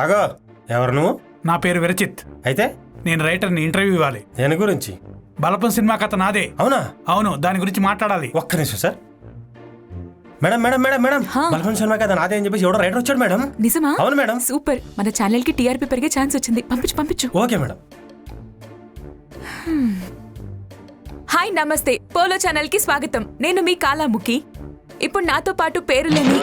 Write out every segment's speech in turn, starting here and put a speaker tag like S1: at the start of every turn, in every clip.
S1: ఆగో, ఎవరు నువ్వు?
S2: నా పేరు విరచిత్.
S1: అయితే
S2: నేను రైటర్ని, ఇంటర్వ్యూ ఇవ్వాలి.
S1: దేని గురించి?
S2: బలపం సినిమా కథ నాదే.
S1: అవునా?
S2: అవును, దాని గురించి మాట్లాడాలి.
S1: ఒక్క నిమిషం sir. Madam madam madam madam బలపం సినిమా కదా నాదే అని చెప్పేసి ఎవడో రైటర్ వచ్చాడు మేడం.
S3: నిజమా?
S1: అవును మేడం.
S3: సూపర్. మన ఛానల్ కి టీఆర్పీ పెరిగే ఛాన్స్ వచ్చింది. పంపించు.
S1: Okay madam.
S3: హాయ్, నమస్తే. పోలో ఛానల్ కి స్వాగతం. నేను మీ కాలాముఖి. ఇప్పుడు నాతో పాటు పేరు లేని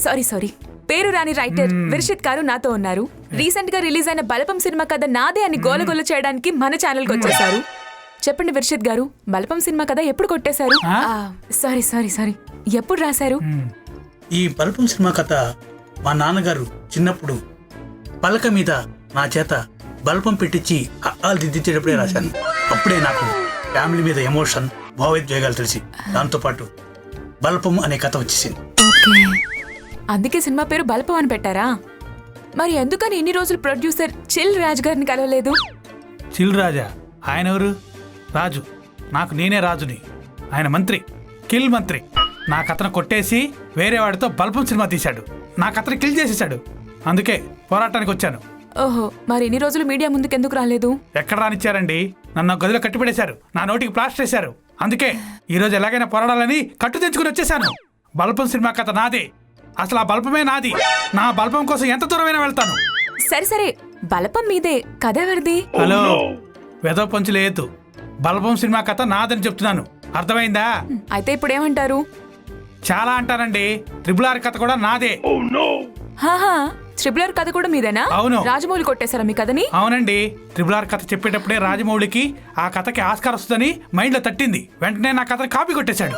S3: సారీ పేరు రాని రైటర్ విరచిత్ గారు నాతో ఉన్నారు. రీసెంట్ గా రిలీజ్ అయిన బలపం సినిమా కథ నాదే అని గోలగోల చేయడానికి మన ఛానల్ కి వచ్చేసారు. చెప్పండి విరచిత్ గారు, బలపం సినిమా కథ ఎప్పుడు కొట్టేశారు? సారీ ఎప్పుడు రాశారు?
S4: ఈ బలపం సినిమా కథ మా నాన్నగారు చిన్నప్పుడు పలక మీద నా చేత బలపం పెట్టించి అల్లు దిద్దించేటప్పుడే రాశాను. అప్పుడే నాకు ఫ్యామిలీ మీద ఎమోషన్, భావోద్వేగాలు తెలిసి దాంతోపాటు బలపం అనే కథ వచ్చేసింది.
S3: అందుకే సినిమా పేరు బలపం అని పెట్టారా? మరి ఎందుకని ఇన్ని రోజులు ప్రొడ్యూసర్ చిల్ రాజ్ గారిని కలవలేదు?
S2: చిల్ రాజా? ఆయన ఎవరు? రాజు. నాకు నేనే రాజుని. ఆయన మంత్రి, కిల్ మంత్రి. నా కథను కొట్టేసి వేరే వాడితో బలపం సినిమా తీశాడు. నా కథను కిల్ చేసేసాడు. అందుకే పోరాటానికి వచ్చాను.
S3: ఓహో, మరి ఇన్ని రోజులు మీడియా ముందుకు ఎందుకు రాలేదు?
S2: ఎక్కడ రానిచ్చారండి? నన్ను గదిలో కట్టిపడేశారు. నా నోటికి ప్లాస్టర్ వేశారు. అందుకే ఈ రోజు ఎలాగైనా పోరాడాలని కట్టు తెచ్చుకుని వచ్చేసాను. బలపం సినిమా కథ నాదే. అసలు ఆ బలపమే నాది. నా బలపం కోసం ఎంత దూరమైనా వెళ్తాను.
S3: సరే బలపం మీదే. కథ ఎవరిది?
S2: హలో, వెదవ పంచులేదు. బలపం సినిమా కథ నాదని చెప్తున్నాను. అర్థమైందా?
S3: అయితే ఇప్పుడు ఏమంటారు?
S2: చాలా అంటానండి. RRR కథ కూడా నాదే.
S3: RRR కథ కూడా మీదేనా?
S2: అవును.
S3: రాజమౌళి కొట్టేశారా మీ కథని?
S2: అవునండి. RRR కథ చెప్పేటప్పుడే రాజమౌళికి ఆ కథకి ఆస్కార్ వస్తుందని మైండ్ లో తట్టింది. వెంటనే నా కథని కాపీ కొట్టేశాడు.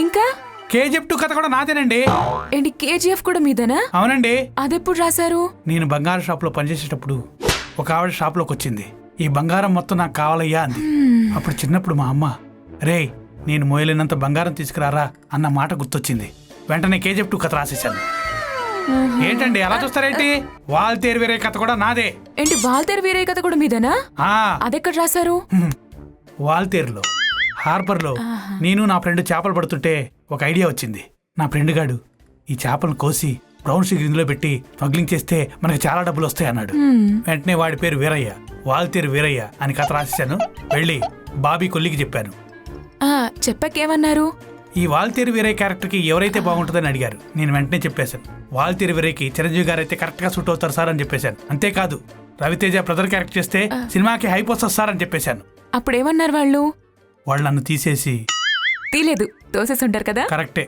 S3: ఇంకా
S2: KGF 2 కథ కూడా నాదేనండి.
S3: ఏంటి, KGF కూడా మీదేనా?
S2: అవునండి.
S3: అదెప్పుడు రాశారు?
S2: నేను బంగారం షాప్ లో పనిచేసేటప్పుడు ఒక ఆవిడ షాప్ లోకి వచ్చింది. ఈ బంగారం మొత్తం నాకు కావాలయ్యా అంది. అప్పుడు చిన్నప్పుడు మా అమ్మ, రే నేను మోయలేనంత బంగారం తీసుకురారా అన్న మాట గుర్తొచ్చింది. వెంటనే KGF 2 కథ రాసేశాను. ఏంటండి అలా చూస్తారేంటి? వాల్తేరు వీరే కథ కూడా నాదే.
S3: ఏంటి, వాల్తేరు వీరే కథ కూడా మీదేనా? అదెక్కడ రాశారు?
S2: వాల్తేరులో హార్బర్ లో నేను నా ఫ్రెండ్ చేపలు పడుతుంటే ఒక ఐడియా వచ్చింది. నా ఫ్రెండ్ గాడు ఈ చేపలను కోసి బ్రౌన్ షుగర్ ఇందులో పెట్టి స్మగ్లింగ్ చేస్తే మనకు చాలా డబ్బులు వస్తాయి అన్నాడు. వెంటనే వాడి పేరు వీరయ్య, వాల్తేరు వీరయ్య అని కథ రాసేశాను. వెళ్ళి బాబీ కొల్లికి చెప్పాను.
S3: చెప్పకేమన్నారు?
S2: ఈ వాల్తేరు వీరయ్య క్యారెక్టర్ కి ఎవరైతే బాగుంటుందని అడిగారు. నేను వెంటనే చెప్పేశాను, వాల్తేరు వీరయ్యకి చిరంజీవి గారు అయితే కరెక్ట్ గా సూట్ అవుతారు సార్ అని చెప్పేశాను. అంతేకాదు రవితేజ బ్రదర్ క్యారెక్టర్ చేస్తే సినిమాకి హైప్ వస్తుంది సార్ అని చెప్పేశాను.
S3: అప్పుడేమన్నారు వాళ్ళు?
S2: వాళ్ళు నన్ను తీసేసి
S3: తీలేదు, తోసేసి ఉంటారు కదా.
S2: కరెక్టే,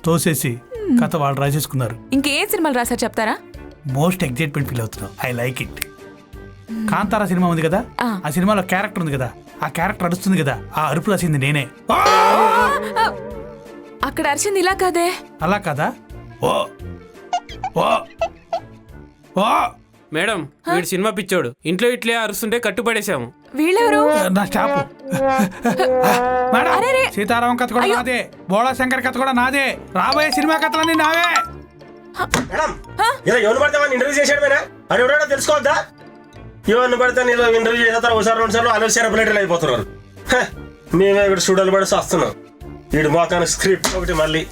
S2: తోసేసి కథ వాళ్ళు రాసేసుకున్నారు.
S3: ఇంకేం సినిమాలు రాశారు చెప్తారా?
S2: మోస్ట్ ఎగ్జైట్మెంట్ ఫీల్ అవుతున్నావు. I like it. Kantara cinema ఉంది కదా, ఆ సినిమాలో క్యారెక్టర్ ఉంది కదా, ఆ క్యారెక్టర్ అరుస్తుంది కదా, ఆ అరుపు రాసింది నేనే.
S3: అక్కడ అరిచింది ఇలా కాదే.
S2: అలా కదా? ఓ ఓ ఓ
S5: మేడం, వీడు సినిమా పిచ్చోడు. ఇంట్లో ఇట్లే అరుస్తుంటే కట్టుపడేశాము.
S3: వీళ్ళెవరు?
S2: నా స్టాప్. సీతారామం కథ కూడా నాదే. బోళా శంకర్ కథ కూడా నాదే. రాబోయే సినిమా కథలన్నీ నావే.
S1: ఎవరు పడితే ఇంటర్వ్యూ చేశాడు మేడం. అది ఎవరైనా తెలుసుకోవద్దా? ఎవరిని పడితే నేను ఇంటర్వ్యూ చేస్తారు. ఒకసారి 2 సార్లు అలసిపోయినట్లు అయిపోతున్నారు. మేమే ఇక్కడ స్టూడియోలు పడి వస్తున్నాం. వీడు మోకానికి స్క్రిప్ట్ ఒకటి మళ్ళీ.